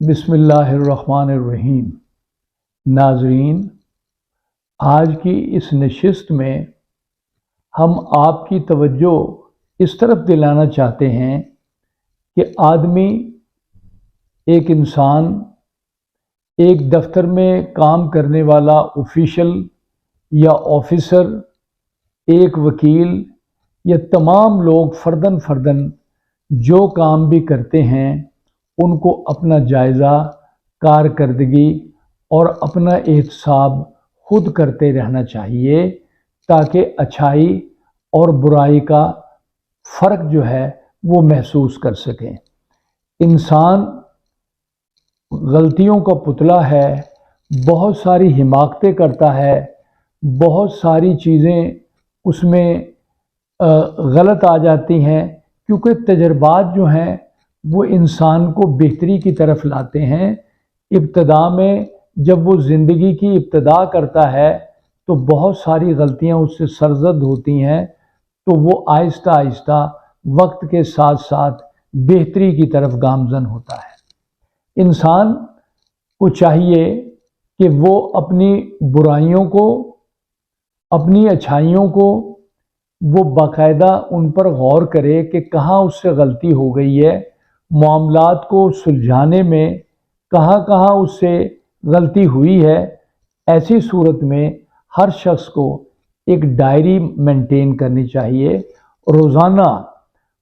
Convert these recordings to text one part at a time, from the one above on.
बिस्मिल्लाहिर्रहमानिर्रहीम। नाज़रीन, आज की इस नशिस्त में हम आपकी तवज्जो इस तरफ दिलाना चाहते हैं कि आदमी, एक इंसान, एक दफ्तर में काम करने वाला ऑफिशियल या ऑफिसर, एक वकील या तमाम लोग फ़र्दन फ़र्दन जो काम भी करते हैं उनको अपना जायज़ा, कारकर्दगी और अपना एहतसाब खुद करते रहना चाहिए ताकि अच्छाई और बुराई का फ़र्क जो है वो महसूस कर सकें। इंसान गलतियों का पुतला है, बहुत सारी हिमाकतें करता है, बहुत सारी चीज़ें उसमें गलत आ जाती हैं, क्योंकि तजर्बात जो हैं वो इंसान को बेहतरी की तरफ लाते हैं। इब्तदा में जब वो ज़िंदगी की इब्तदा करता है तो बहुत सारी गलतियां उससे सरजद होती हैं, तो वो आहिस्ता आहिस्ता वक्त के साथ साथ बेहतरी की तरफ गामज़न होता है। इंसान को चाहिए कि वो अपनी बुराइयों को, अपनी अच्छाइयों को, वो बाकायदा उन पर गौर करे कि कहाँ उससे गलती हो गई है, मामलात को सुलझाने में कहाँ कहाँ उससे गलती हुई है। ऐसी सूरत में हर शख्स को एक डायरी मेंटेन करनी चाहिए। रोज़ाना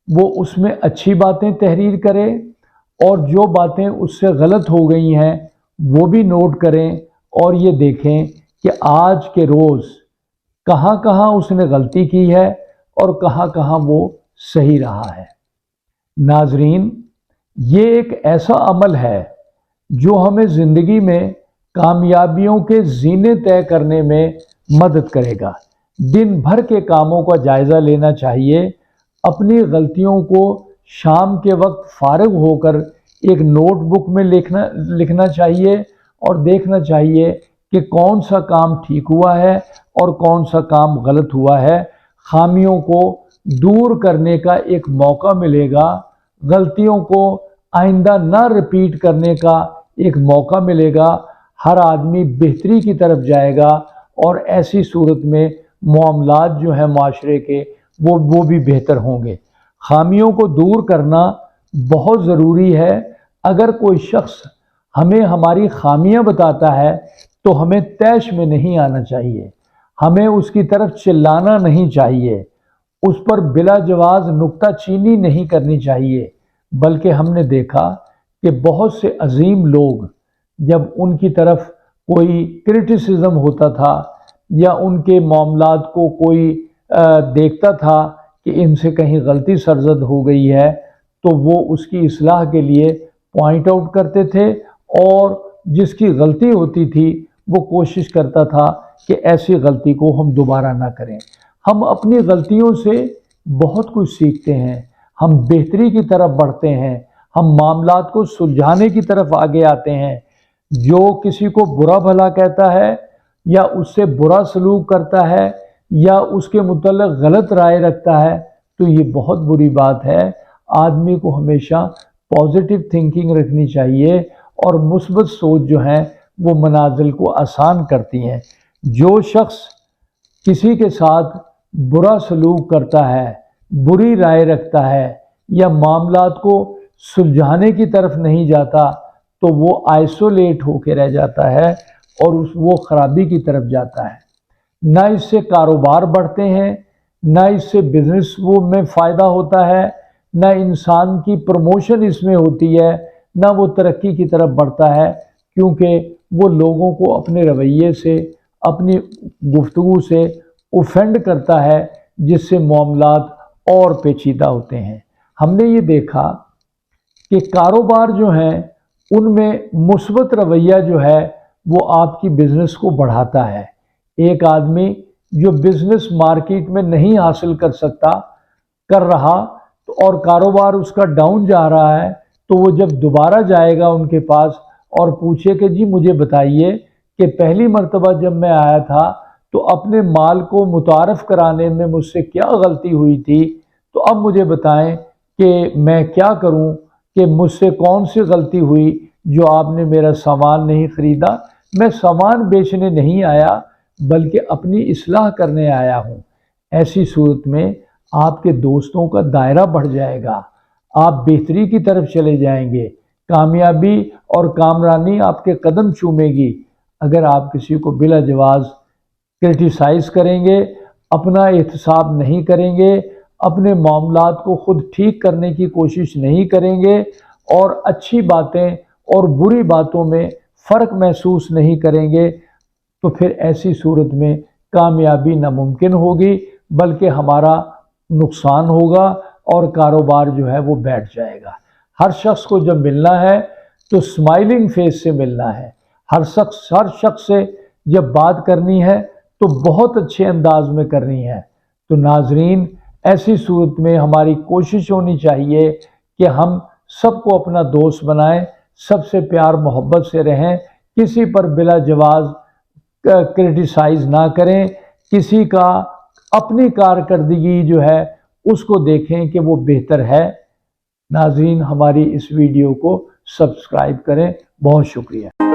वो उसमें अच्छी बातें तहरीर करे और जो बातें उससे गलत हो गई हैं वो भी नोट करें और ये देखें कि आज के रोज़ कहाँ कहाँ उसने गलती की है और कहाँ कहाँ वो सही रहा है। नाजरीन, ये एक ऐसा अमल है जो हमें ज़िंदगी में कामयाबियों के ज़ीने तय करने में मदद करेगा। दिन भर के कामों का जायज़ा लेना चाहिए, अपनी गलतियों को शाम के वक्त फारिग होकर एक नोटबुक में लिखना चाहिए और देखना चाहिए कि कौन सा काम ठीक हुआ है और कौन सा काम गलत हुआ है। खामियों को दूर करने का एक मौका मिलेगा, गलतियों को आइंदा ना रिपीट करने का एक मौका मिलेगा। हर आदमी बेहतरी की तरफ जाएगा और ऐसी सूरत में मामलात जो हैं माशरे के वो भी बेहतर होंगे। खामियों को दूर करना बहुत ज़रूरी है। अगर कोई शख्स हमें हमारी खामियां बताता है तो हमें तैश में नहीं आना चाहिए, हमें उसकी तरफ चिल्लाना नहीं चाहिए, उस पर बिला जवाज़ नुक्ता चीनी नहीं करनी चाहिए। बल्कि हमने देखा कि बहुत से अजीम लोग जब उनकी तरफ कोई क्रिटिसिज्म होता था या उनके मामलात को कोई देखता था कि इनसे कहीं गलती सरजद हो गई है तो वो उसकी इस्लाह के लिए पॉइंट आउट करते थे और जिसकी गलती होती थी वो कोशिश करता था कि ऐसी गलती को हम दोबारा ना करें। हम अपनी गलतियों से बहुत कुछ सीखते हैं, हम बेहतरी की तरफ बढ़ते हैं, हम मामलात को सुलझाने की तरफ आगे आते हैं। जो किसी को बुरा भला कहता है या उससे बुरा सलूक करता है या उसके मुतल्लिक़ गलत राय रखता है तो ये बहुत बुरी बात है। आदमी को हमेशा पॉजिटिव थिंकिंग रखनी चाहिए और मुस्बत सोच जो है वो मनाजिल को आसान करती हैं। जो शख्स किसी के साथ बुरा सलूक करता है, बुरी राय रखता है या मामलात को सुलझाने की तरफ नहीं जाता तो वो आइसोलेट होकर रह जाता है और वो ख़राबी की तरफ जाता है। ना इससे कारोबार बढ़ते हैं, ना इससे बिजनेस वो में फ़ायदा होता है, ना इंसान की प्रमोशन इसमें होती है, ना वो तरक्की की तरफ बढ़ता है, क्योंकि वो लोगों को अपने रवैये से, अपनी गुफ्तगू से ऑफेंड करता है, जिससे मामलात और पेचीदा होते हैं। हमने ये देखा कि कारोबार जो हैं उनमें मुस्बत रवैया जो है वो आपकी बिज़नेस को बढ़ाता है। एक आदमी जो बिज़नेस मार्केट में नहीं हासिल कर रहा तो और कारोबार उसका डाउन जा रहा है, तो वो जब दोबारा जाएगा उनके पास और पूछे कि जी मुझे बताइए कि पहली मर्तबा जब मैं आया था तो अपने माल को मुतारफ़ कराने में मुझसे क्या गलती हुई थी, तो अब मुझे बताएं कि मैं क्या करूं कि मुझसे कौन सी गलती हुई جو آپ نے میرا سامان نہیں خریدا، میں سامان بیچنے نہیں آیا بلکہ اپنی اصلاح کرنے آیا ہوں۔ ایسی صورت میں آپ کے دوستوں کا دائرہ بڑھ جائے گا، آپ بہتری کی طرف چلے جائیں گے، کامیابی اور کامرانی آپ کے قدم چومے گی۔ اگر آپ کسی کو بلا جواز کرٹیسائز کریں گے، اپنا احتساب نہیں کریں گے، اپنے معاملات کو خود ٹھیک کرنے کی کوشش نہیں کریں گے اور اچھی باتیں اور بری باتوں میں فرق محسوس نہیں کریں گے، تو پھر ایسی صورت میں کامیابی ناممکن ہوگی بلکہ ہمارا نقصان ہوگا اور کاروبار جو ہے وہ بیٹھ جائے گا۔ ہر شخص کو جب ملنا ہے تو اسمائلنگ فیس سے ملنا ہے، ہر شخص سے جب بات کرنی ہے تو بہت اچھے انداز میں کرنی ہے۔ تو ناظرین، ایسی صورت میں ہماری کوشش ہونی چاہیے کہ ہم سب کو اپنا دوست بنائیں، سب سے پیار محبت سے رہیں، کسی پر بلا جواز کرٹیسائز نہ کریں، کسی کا اپنی کارکردگی جو ہے اس کو دیکھیں کہ وہ بہتر ہے۔ ناظرین، ہماری اس ویڈیو کو سبسکرائب کریں۔ بہت شکریہ۔